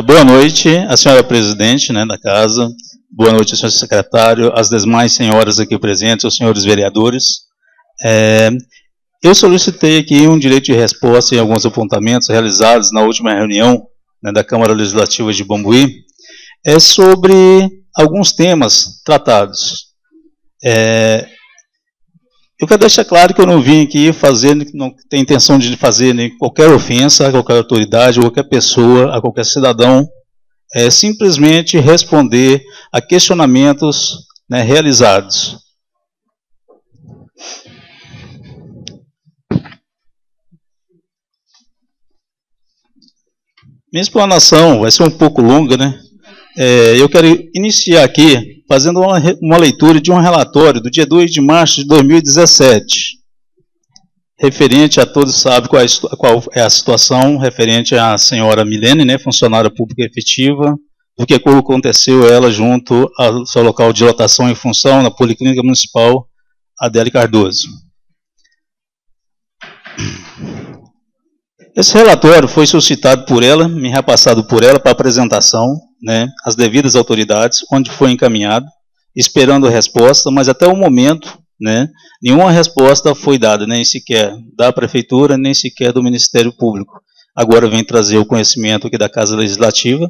Boa noite, a senhora presidente, né, da casa. Boa noite, senhor secretário, as demais senhoras aqui presentes, os senhores vereadores. Eu solicitei aqui um direito de resposta em alguns apontamentos realizados na última reunião, né, da Câmara Legislativa de Bambuí, sobre alguns temas tratados. Eu quero deixar claro que eu não vim aqui não tenho intenção de fazer nem qualquer ofensa a qualquer autoridade, a qualquer pessoa, a qualquer cidadão, simplesmente responder a questionamentos, né, realizados. Minha explanação vai ser um pouco longa, né? Eu quero iniciar aqui fazendo uma leitura de um relatório do dia 2 de março de 2017, referente a todos sabem qual é a situação, referente à senhora Milene, né, funcionária pública efetiva, do que aconteceu ela junto ao seu local de lotação em função na Policlínica Municipal Adélio Cardoso. Esse relatório foi suscitado por ela, me repassado por ela para apresentação, né, às devidas autoridades, onde foi encaminhado, esperando a resposta, mas até o momento, né, nenhuma resposta foi dada, nem sequer da Prefeitura, nem sequer do Ministério Público. Agora vem trazer o conhecimento aqui da Casa Legislativa.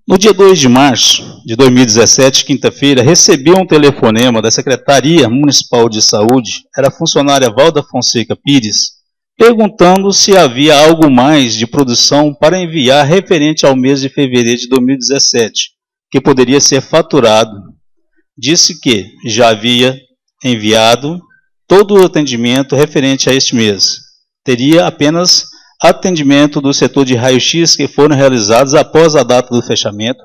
No dia 2 de março de 2017, quinta-feira, recebi um telefonema da Secretaria Municipal de Saúde, era a funcionária Valda Fonseca Pires, perguntando se havia algo mais de produção para enviar referente ao mês de fevereiro de 2017, que poderia ser faturado. Disse que já havia enviado todo o atendimento referente a este mês. Teria apenas atendimento do setor de raio-x que foram realizados após a data do fechamento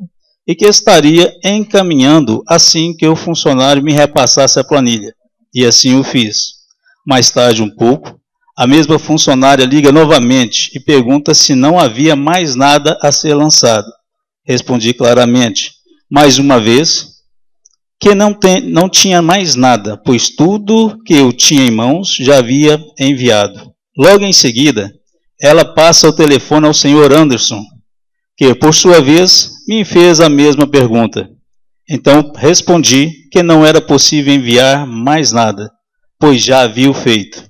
e que estaria encaminhando assim que o funcionário me repassasse a planilha. E assim o fiz. Mais tarde um pouco, a mesma funcionária liga novamente e pergunta se não havia mais nada a ser lançado. Respondi claramente, mais uma vez, que não tinha mais nada, pois tudo que eu tinha em mãos já havia enviado. Logo em seguida, ela passa o telefone ao senhor Anderson, que, por sua vez, me fez a mesma pergunta. Então, respondi que não era possível enviar mais nada, pois já havia o feito.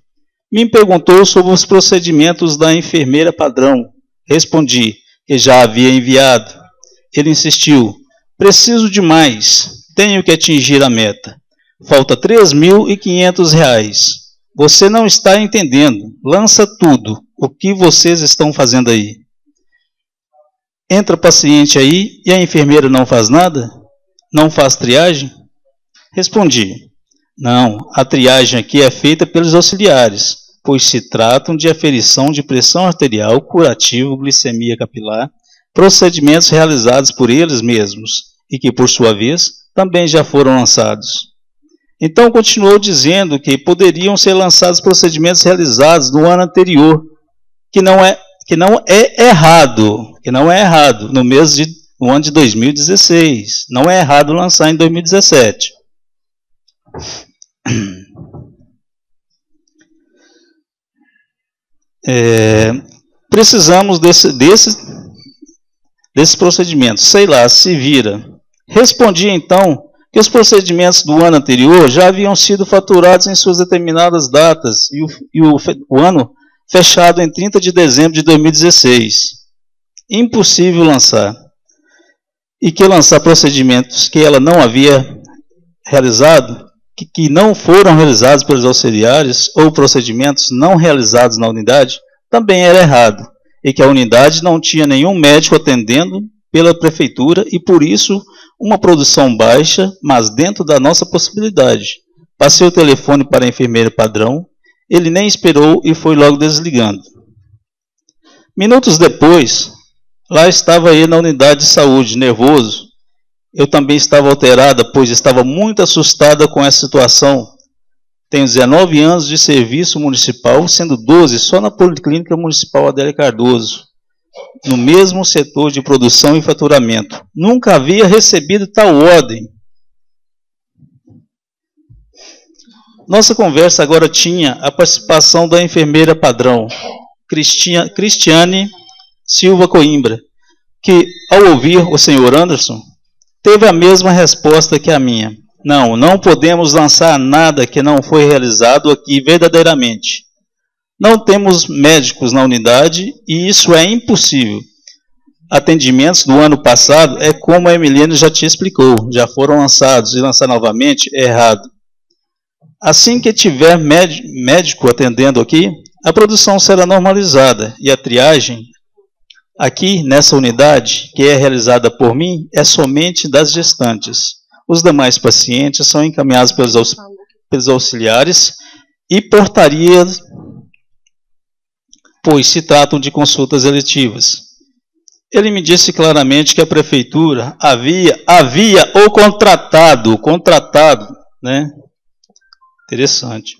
Me perguntou sobre os procedimentos da enfermeira padrão. Respondi que já havia enviado. Ele insistiu, preciso de mais, tenho que atingir a meta. Falta R$ 3.500. Você não está entendendo, lança tudo. O que vocês estão fazendo aí? Entra paciente aí e a enfermeira não faz nada? Não faz triagem? Respondi, não, a triagem aqui é feita pelos auxiliares, pois se tratam de aferição de pressão arterial, curativo, glicemia capilar, procedimentos realizados por eles mesmos e que, por sua vez, também já foram lançados. Então, continuou dizendo que poderiam ser lançados procedimentos realizados no ano anterior, que não é errado, no ano de 2016. Não é errado lançar em 2017. Precisamos desses procedimentos. Sei lá, se vira. Respondi então que os procedimentos do ano anterior já haviam sido faturados em suas determinadas datas e o ano fechado em 30 de dezembro de 2016. Impossível lançar. E que lançar procedimentos que ela não havia realizado, que não foram realizados pelos auxiliares, ou procedimentos não realizados na unidade, também era errado. E que a unidade não tinha nenhum médico atendendo pela prefeitura e, por isso, uma produção baixa, mas dentro da nossa possibilidade. Passei o telefone para a enfermeira padrão, ele nem esperou e foi logo desligando. Minutos depois, lá estava ele na unidade de saúde, nervoso. Eu também estava alterada, pois estava muito assustada com essa situação. Tenho 19 anos de serviço municipal, sendo 12 só na Policlínica Municipal Adélio Cardoso, no mesmo setor de produção e faturamento. Nunca havia recebido tal ordem. Nossa conversa agora tinha a participação da enfermeira padrão, Cristiane Silva Coimbra, que, ao ouvir o senhor Anderson, teve a mesma resposta que a minha. Não podemos lançar nada que não foi realizado aqui verdadeiramente. Não temos médicos na unidade e isso é impossível. Atendimentos do ano passado é como a Emiliane já te explicou, já foram lançados e lançar novamente é errado. Assim que tiver médico atendendo aqui, a produção será normalizada e a triagem aqui nessa unidade, que é realizada por mim, é somente das gestantes. Os demais pacientes são encaminhados pelos auxiliares e portarias, pois se tratam de consultas eletivas. Ele me disse claramente que a prefeitura havia o contratado, né? Interessante.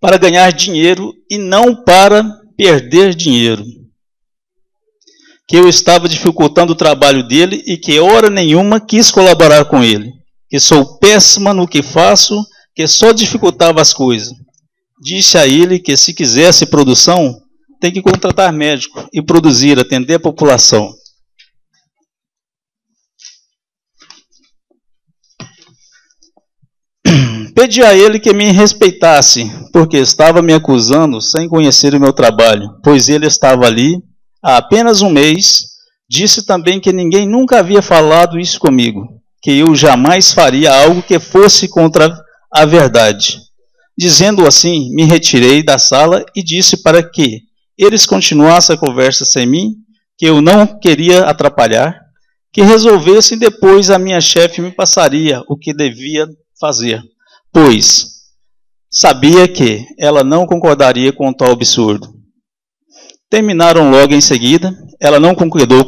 Para ganhar dinheiro e não para perder dinheiro. Que eu estava dificultando o trabalho dele e que hora nenhuma quis colaborar com ele. Que sou péssima no que faço, que só dificultava as coisas. Disse a ele que se quisesse produção, tem que contratar médico e produzir, atender a população. Pedi a ele que me respeitasse, porque estava me acusando sem conhecer o meu trabalho, pois ele estava ali há apenas um mês. Disse também que ninguém nunca havia falado isso comigo, que eu jamais faria algo que fosse contra a verdade. Dizendo assim, me retirei da sala e disse para que eles continuassem a conversa sem mim, que eu não queria atrapalhar, que resolvessem depois a minha chefe me passaria o que devia fazer, pois sabia que ela não concordaria com tal absurdo. Terminaram logo em seguida, ela não concordou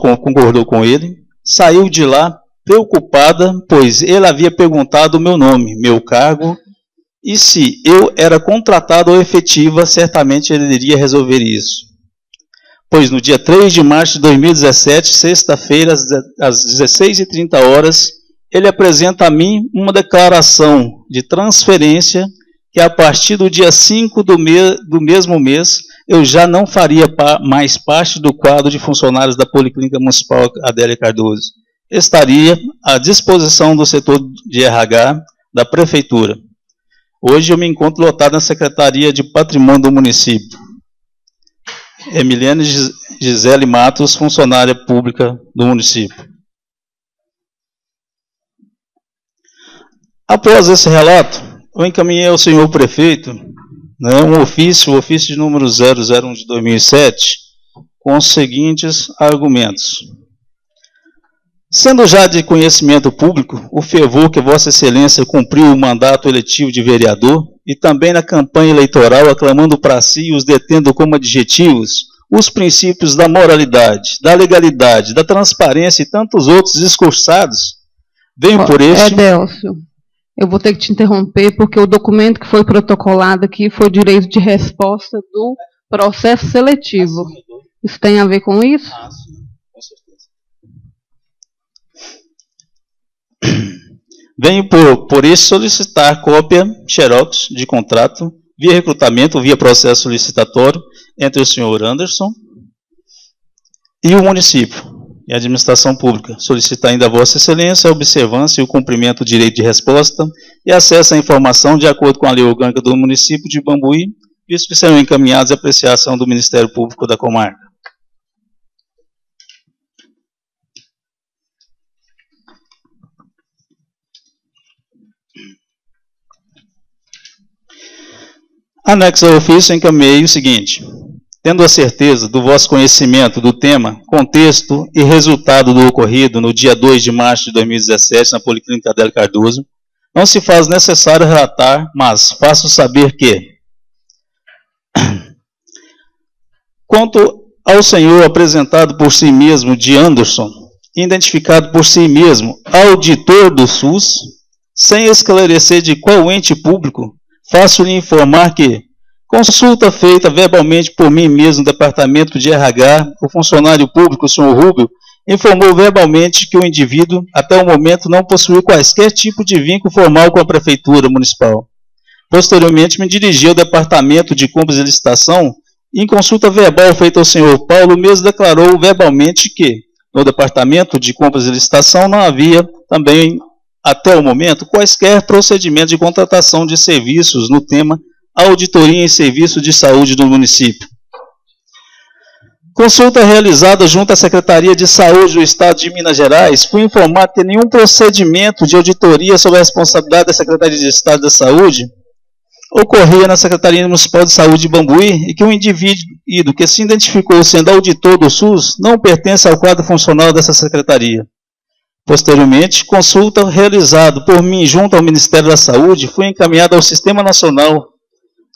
com ele, saiu de lá preocupada, pois ele havia perguntado o meu nome, meu cargo, e se eu era contratado ou efetiva, certamente ele iria resolver isso. Pois no dia 3 de março de 2017, sexta-feira, às 16h30, ele apresenta a mim uma declaração de transferência que a partir do dia 5 do mesmo mês, eu já não faria mais parte do quadro de funcionários da Policlínica Municipal Adélia Cardoso. Estaria à disposição do setor de RH da Prefeitura. Hoje eu me encontro lotado na Secretaria de Patrimônio do município. Emiliane Gisele Matos, funcionária pública do município. Após esse relato, eu encaminhei ao senhor prefeito, né, o ofício de número 001 de 2007, com os seguintes argumentos. Sendo já de conhecimento público o fervor que Vossa Excelência cumpriu o mandato eletivo de vereador e também na campanha eleitoral aclamando para si e os detendo como adjetivos os princípios da moralidade, da legalidade, da transparência e tantos outros discursados, venho por este... Délcio, eu vou ter que te interromper porque o documento que foi protocolado aqui foi o direito de resposta do processo seletivo. Isso tem a ver com isso? Venho por isso solicitar cópia xerox de contrato via recrutamento, via processo licitatório entre o senhor Anderson e o município e a administração pública. Solicitar ainda a Vossa Excelência a observância e o cumprimento do direito de resposta e acesso à informação de acordo com a lei orgânica do município de Bambuí, visto que serão encaminhados à apreciação do Ministério Público da comarca. Anexo ao ofício, encaminhei o seguinte. Tendo a certeza do vosso conhecimento do tema, contexto e resultado do ocorrido no dia 2 de março de 2017 na Policlínica Adélia Cardoso, não se faz necessário relatar, mas faço saber que, quanto ao senhor apresentado por si mesmo de Anderson, identificado por si mesmo auditor do SUS, sem esclarecer de qual ente público, faço-lhe informar que, consulta feita verbalmente por mim mesmo no departamento de RH, o funcionário público, o senhor Rubio, informou verbalmente que o indivíduo, até o momento, não possuía quaisquer tipo de vínculo formal com a Prefeitura Municipal. Posteriormente, me dirigi ao Departamento de Compras e Licitação e, em consulta verbal feita ao senhor Paulo, o mesmo declarou verbalmente que, no Departamento de Compras e Licitação, não havia também, até o momento, quaisquer procedimentos de contratação de serviços no tema auditoria em serviços de saúde do município. Consulta realizada junto à Secretaria de Saúde do Estado de Minas Gerais, fui informado que nenhum procedimento de auditoria sob a responsabilidade da Secretaria de Estado da Saúde ocorria na Secretaria Municipal de Saúde de Bambuí e que um indivíduo que se identificou sendo auditor do SUS não pertence ao quadro funcional dessa secretaria. Posteriormente, consulta realizada por mim junto ao Ministério da Saúde foi encaminhada ao Sistema Nacional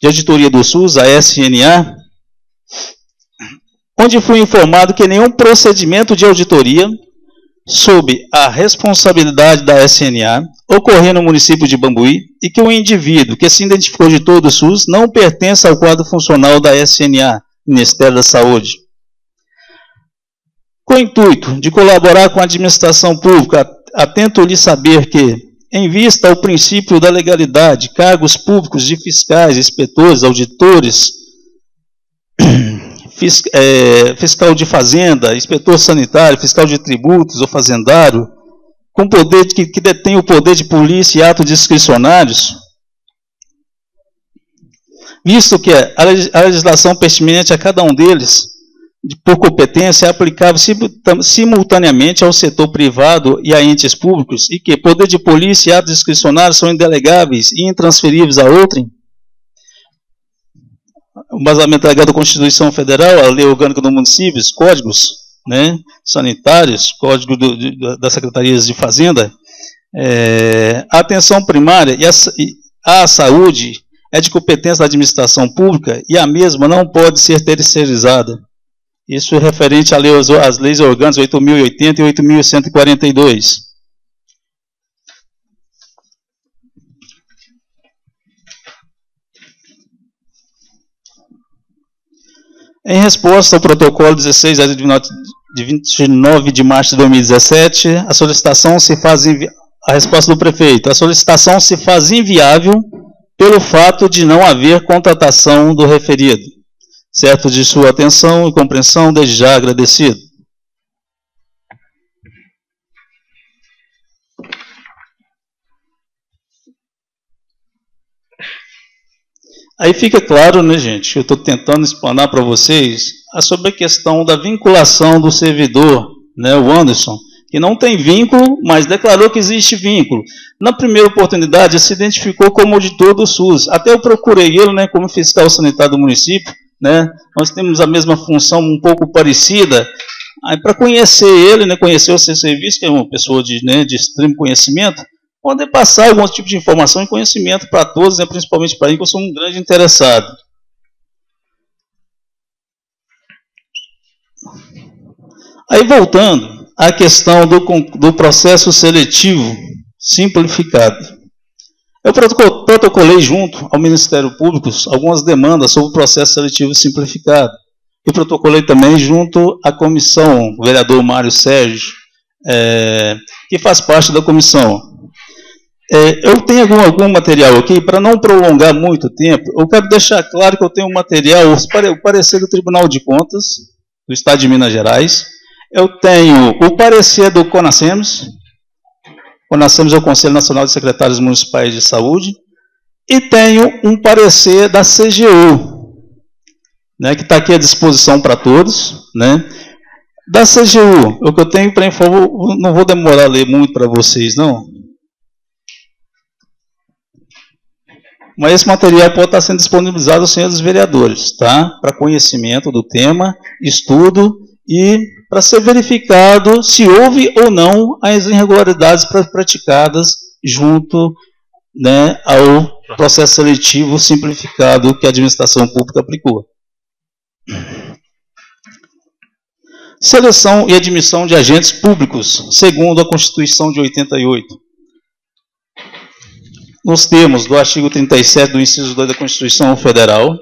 de Auditoria do SUS, a SNA, onde fui informado que nenhum procedimento de auditoria sob a responsabilidade da SNA ocorria no município de Bambuí e que o indivíduo que se identificou de todo o SUS não pertence ao quadro funcional da SNA, Ministério da Saúde. Com o intuito de colaborar com a administração pública, atento-lhe saber que, em vista ao princípio da legalidade, cargos públicos de fiscais, inspetores, auditores, fiscal de fazenda, inspetor sanitário, fiscal de tributos ou fazendário, com poder que detém o poder de polícia e atos discricionários, visto que a legislação pertinente a cada um deles, por competência, é aplicável simultaneamente ao setor privado e a entes públicos, e que poder de polícia e atos discricionários são indelegáveis e intransferíveis a outrem, o basamento legal da Constituição Federal, a Lei Orgânica do Município, os códigos, né, sanitários, código das Secretarias de Fazenda, a atenção primária e a saúde é de competência da administração pública e a mesma não pode ser terceirizada. Isso é referente às leis orgânicas 8.080 e 8.142. Em resposta ao protocolo 16 de 29 de março de 2017, a resposta do prefeito, a solicitação se faz inviável pelo fato de não haver contratação do referido. Certo de sua atenção e compreensão, desde já agradecido. Aí fica claro, né, gente, eu estou tentando explanar para vocês sobre a questão da vinculação do servidor, né, o Anderson, que não tem vínculo, mas declarou que existe vínculo. Na primeira oportunidade, ele se identificou como auditor do SUS. Até eu procurei ele, né, como fiscal sanitário do município, né, nós temos a mesma função um pouco parecida. Aí, para conhecer ele, né, conhecer o seu serviço, que é uma pessoa de extremo conhecimento, poder passar algum tipo de informação e conhecimento para todos, né, principalmente para mim, que eu sou um grande interessado. Aí, voltando à questão do processo seletivo simplificado. Eu protocolei junto ao Ministério Público algumas demandas sobre o processo seletivo simplificado. Eu protocolei também junto à comissão, o vereador Mário Sérgio, que faz parte da comissão. Eu tenho algum material aqui, para não prolongar muito tempo, eu quero deixar claro que eu tenho um material, o parecer do Tribunal de Contas, do Estado de Minas Gerais, eu tenho o parecer do CONASEMS, é o Conselho Nacional de Secretários Municipais de Saúde, e tenho um parecer da CGU, né, que está aqui à disposição para todos, né. Da CGU, o que eu tenho para informar, não vou demorar a ler muito para vocês, não. Mas esse material pode estar sendo disponibilizado aos senhores vereadores, tá? Para conhecimento do tema, estudo e para ser verificado se houve ou não as irregularidades praticadas junto, né, ao processo seletivo simplificado que a administração pública aplicou. Seleção e admissão de agentes públicos, segundo a Constituição de 88. Nos termos do artigo 37 do inciso 2 da Constituição Federal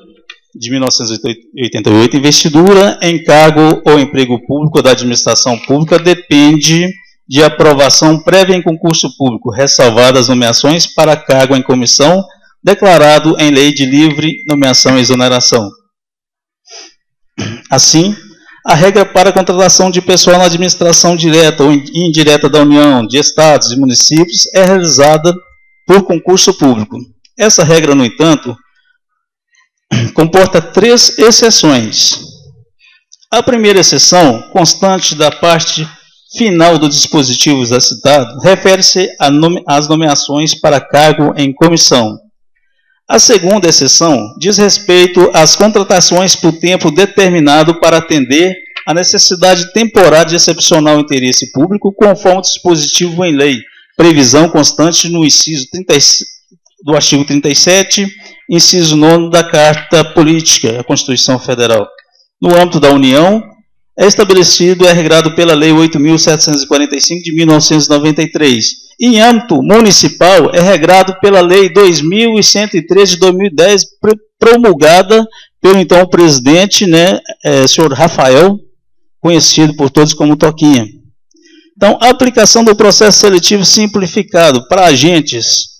de 1988, investidura em cargo ou emprego público da administração pública depende de aprovação prévia em concurso público, ressalvadas as nomeações para cargo em comissão declarado em lei de livre nomeação e exoneração. Assim, a regra para a contratação de pessoal na administração direta ou indireta da União, de estados e municípios é realizada por concurso público. Essa regra, no entanto, comporta 3 exceções. A primeira exceção, constante da parte final do dispositivo já citado, refere-se às nomeações para cargo em comissão. A segunda exceção diz respeito às contratações por tempo determinado para atender à necessidade temporária de excepcional interesse público, conforme o dispositivo em lei, previsão constante no inciso 36, do artigo 37, inciso 9 da Carta Política da Constituição Federal. No âmbito da União, é estabelecido e é regrado pela Lei 8.745 de 1993. Em âmbito municipal, é regrado pela Lei 2.103 de 2010, promulgada pelo então presidente, senhor Rafael, conhecido por todos como Toquinha. Então, a aplicação do processo seletivo simplificado para agentes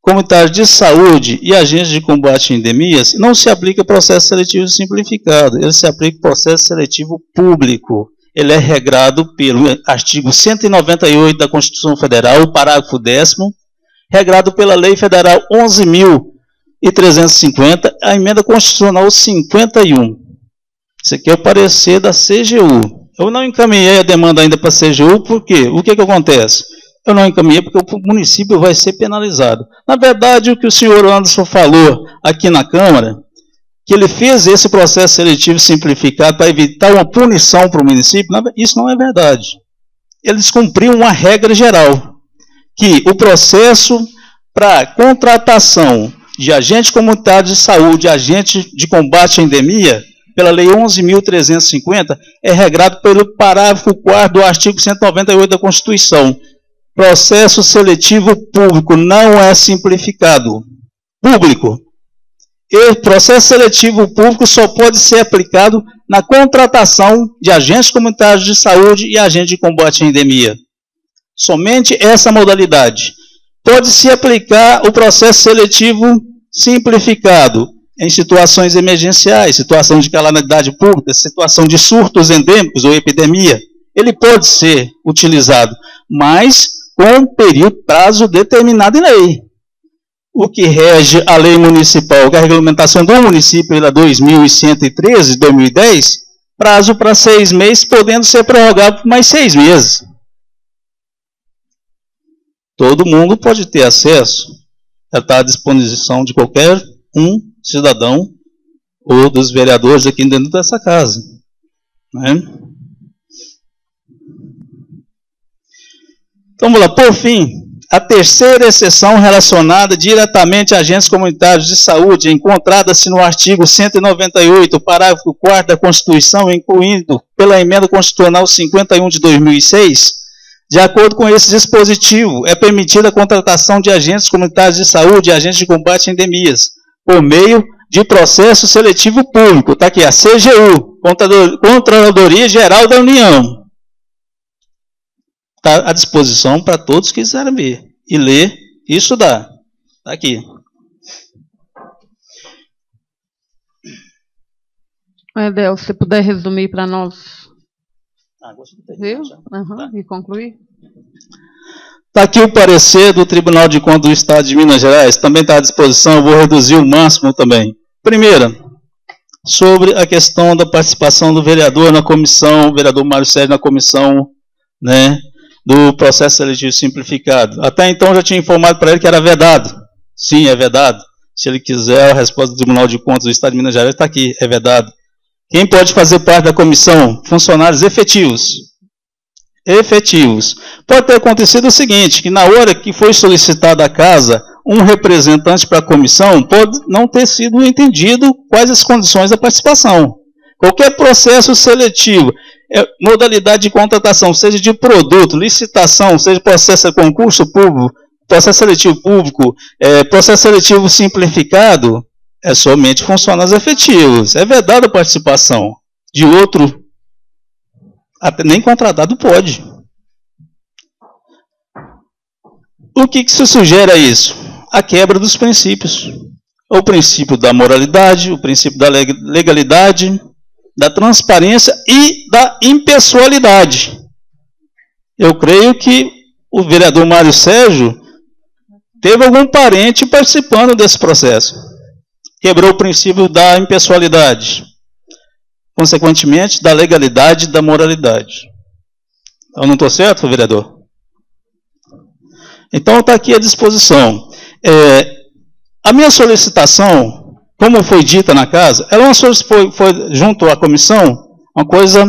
comunitários de saúde e agentes de combate a endemias, não se aplica processo seletivo simplificado, ele se aplica processo seletivo público. Ele é regrado pelo artigo 198 da Constituição Federal, parágrafo 10º, regrado pela Lei Federal 11.350, a emenda constitucional 51. Isso aqui é o parecer da CGU. Eu não encaminhei a demanda ainda para a CGU, por quê? O que acontece? Eu não encaminhei porque o município vai ser penalizado. Na verdade, o que o senhor Anderson falou aqui na Câmara, que ele fez esse processo seletivo simplificado para evitar uma punição para o município, isso não é verdade. Ele descumpriu uma regra geral, que o processo para contratação de agente comunitário de saúde, agente de combate à endemia, pela Lei 11.350, é regrado pelo parágrafo 4º do artigo 198 da Constituição. Processo seletivo público não é simplificado. Público. E processo seletivo público só pode ser aplicado na contratação de agentes comunitários de saúde e agentes de combate à endemia. Somente essa modalidade. Pode-se aplicar o processo seletivo simplificado em situações emergenciais, situação de calamidade pública, situação de surtos endêmicos ou epidemia. Ele pode ser utilizado, mas com prazo determinado em lei. O que rege a lei municipal, que é a regulamentação do município, pela 2.113 de 2010, prazo para 6 meses, podendo ser prorrogado por mais 6 meses. Todo mundo pode ter acesso, está à disposição de qualquer cidadão ou dos vereadores aqui dentro dessa casa. Né? Então, vamos lá. Por fim, a terceira exceção relacionada diretamente a agentes comunitários de saúde, encontrada-se no artigo 198, parágrafo 4º da Constituição, incluindo pela emenda constitucional 51 de 2006, de acordo com esse dispositivo, é permitida a contratação de agentes comunitários de saúde e agentes de combate a endemias, por meio de processo seletivo público. Está aqui, a CGU, Controladoria Geral da União. Está à disposição para todos que quiserem ver, e ler e estudar. Está aqui. Edel, se você puder resumir para nós. Viu? E concluir. Está aqui o parecer do Tribunal de Contas do Estado de Minas Gerais, também está à disposição, eu vou reduzir o máximo também. Primeira, sobre a questão da participação do vereador na comissão, o vereador Mário Sérgio na comissão, do processo seletivo simplificado. Até então já tinha informado para ele que era vedado. Sim, é vedado. Se ele quiser, a resposta do Tribunal de Contas do Estado de Minas Gerais está aqui, é vedado. Quem pode fazer parte da comissão? Funcionários efetivos. Efetivos. Pode ter acontecido o seguinte, que na hora que foi solicitada a casa, um representante para a comissão pode não ter sido entendido quais as condições da participação. Qualquer processo seletivo, modalidade de contratação, seja de produto, licitação, seja processo de concurso público, processo seletivo público, processo seletivo simplificado, é somente funcionários efetivos. É vedada a participação. De outro, até nem contratado pode. O que se sugere a isso? a quebra dos princípios. O princípio da moralidade, o princípio da legalidade, da transparência e da impessoalidade. Eu creio que o vereador Mário Sérgio teve algum parente participando desse processo. Quebrou o princípio da impessoalidade, consequentemente, da legalidade e da moralidade. Eu não estou certo, vereador? Então, está aqui à disposição. A minha solicitação, como foi dita na casa, ela foi junto à comissão, uma coisa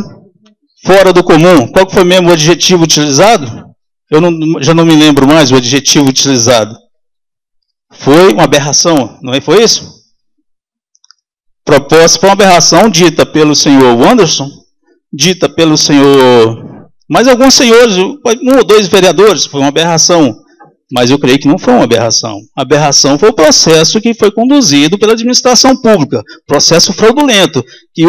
fora do comum. Qual foi mesmo o adjetivo utilizado? Eu já não me lembro mais o adjetivo utilizado. Foi uma aberração, não foi isso? Proposta foi uma aberração dita pelo senhor Anderson, dita pelo senhor... Mas alguns senhores, um ou dois vereadores, foi uma aberração. Mas eu creio que não foi uma aberração. A aberração foi o processo que foi conduzido pela administração pública, processo fraudulento, que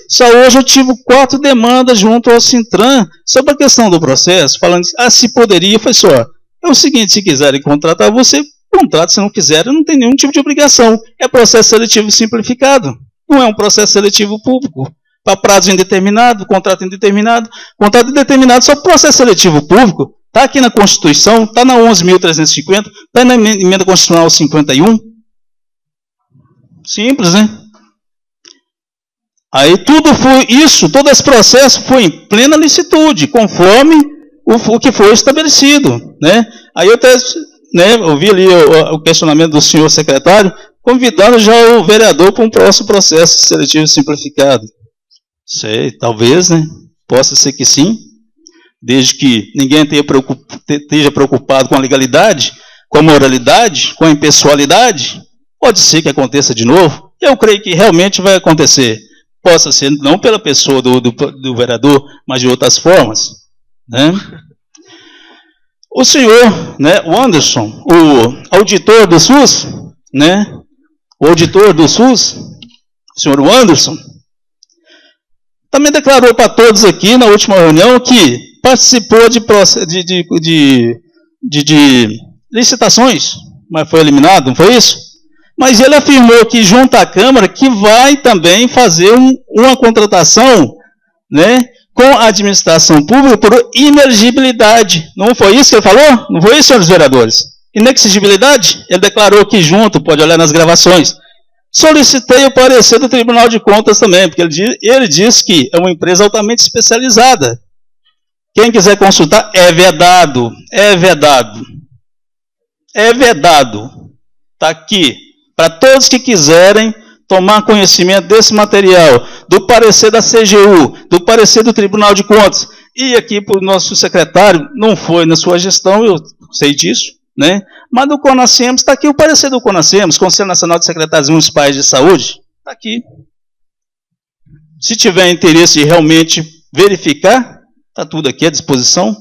só hoje eu tive 4 demandas junto ao Sintran sobre a questão do processo, falando se poderia, foi só, é o seguinte, se quiserem contratar você, contrata, se não quiserem, não tem nenhum tipo de obrigação. É processo seletivo simplificado, não é um processo seletivo público. Para prazo indeterminado, contrato indeterminado só processo seletivo público. Está aqui na Constituição, está na 11.350, está na Emenda Constitucional 51. Simples, né? Aí todo esse processo foi em plena licitude, conforme o que foi estabelecido. Né? Aí eu até ouvi ali o questionamento do senhor secretário, convidando já o vereador para um próximo processo seletivo simplificado. Sei, talvez, né? Possa ser que sim. Desde que ninguém esteja preocupado com a legalidade, com a moralidade, com a impessoalidade, pode ser que aconteça de novo. Eu creio que realmente vai acontecer. Possa ser não pela pessoa do vereador, mas de outras formas. Né? O senhor, né, o Anderson, o auditor do SUS, né, o auditor do SUS, o senhor Anderson, também declarou para todos aqui na última reunião que participou de licitações, mas foi eliminado, não foi isso? Mas ele afirmou que junto à Câmara que vai também fazer uma contratação, né, com a administração pública por inexigibilidade. Não foi isso que ele falou? Não foi isso, senhores vereadores? Inexigibilidade? Ele declarou que junto, pode olhar nas gravações. Solicitei o parecer do Tribunal de Contas também, porque ele diz que é uma empresa altamente especializada. Quem quiser consultar, é vedado. É vedado. É vedado. Está aqui. Para todos que quiserem tomar conhecimento desse material, do parecer da CGU, do parecer do Tribunal de Contas, e aqui para o nosso secretário, não foi na sua gestão, eu sei disso, né? Mas do CONASEMS, está aqui o parecer do CONASEMS, Conselho Nacional de Secretários Municipais de Saúde, está aqui. Se tiver interesse de realmente verificar, está tudo aqui à disposição.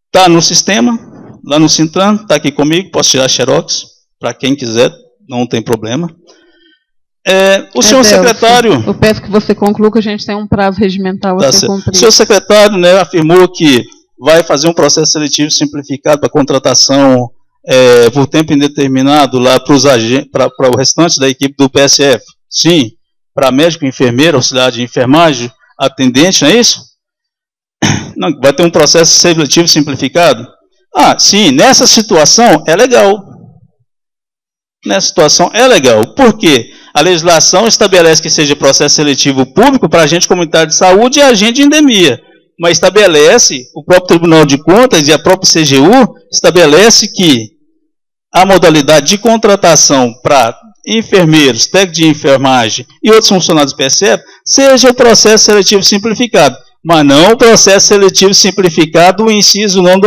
Está no sistema, lá no Sintran, está aqui comigo, posso tirar xerox, para quem quiser, não tem problema. O senhor secretário... Eu peço que você conclua, que a gente tem um prazo regimental a ser cumprido. O senhor secretário, né, afirmou que vai fazer um processo seletivo simplificado para contratação por tempo indeterminado lá para o restante da equipe do PSF. Sim, para médico, enfermeiro, auxiliar de enfermagem, atendente, não é isso? Não, vai ter um processo seletivo simplificado? Sim, nessa situação é legal. Nessa situação é legal. Por quê? A legislação estabelece que seja processo seletivo público para agente comunitário de saúde e agente de endemia. Mas estabelece, o próprio Tribunal de Contas e a própria CGU, estabelece que a modalidade de contratação para enfermeiros, técnicos de enfermagem e outros funcionários do PSF seja o processo seletivo simplificado. Mas não o processo seletivo simplificado, o inciso 9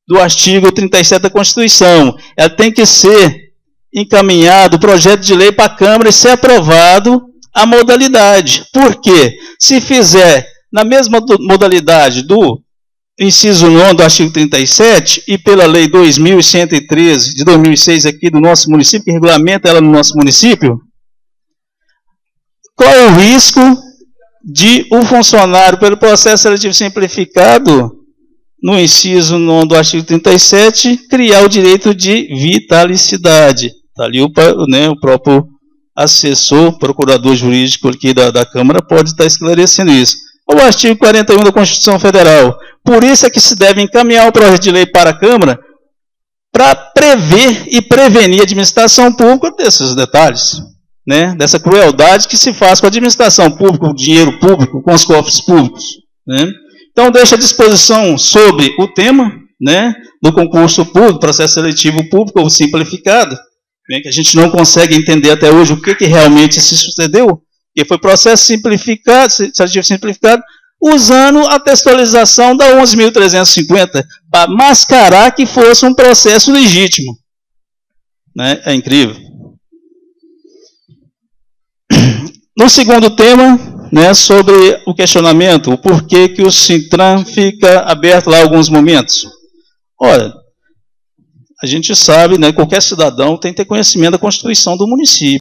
do artigo 37 da Constituição. Ela tem que ser encaminhado o projeto de lei para a Câmara e ser aprovado a modalidade. Por quê? Se fizer na mesma modalidade do inciso 9 do artigo 37 e pela lei 2.113 de 2006 aqui do nosso município, que regulamenta ela no nosso município, qual é o risco de o funcionário, pelo processo seletivo simplificado, no inciso 9 do artigo 37, criar o direito de vitalicidade. Está ali o próprio assessor, procurador jurídico aqui da Câmara pode estar esclarecendo isso. O artigo 41 da Constituição Federal. Por isso é que se deve encaminhar o projeto de lei para a Câmara para prever e prevenir a administração pública desses detalhes, né, dessa crueldade que se faz com a administração pública, o dinheiro público, com os cofres públicos. Né. Então, deixa à disposição sobre o tema, né, do concurso público, processo seletivo público ou simplificado, né, que a gente não consegue entender até hoje o que realmente se sucedeu, que foi processo simplificado, seletivo simplificado, usando a textualização da 11.350 para mascarar que fosse um processo legítimo. Né? É incrível. No segundo tema, né, sobre o questionamento, o porquê que o Sintran fica aberto lá alguns momentos. Olha, a gente sabe, né, qualquer cidadão tem que ter conhecimento da Constituição do município.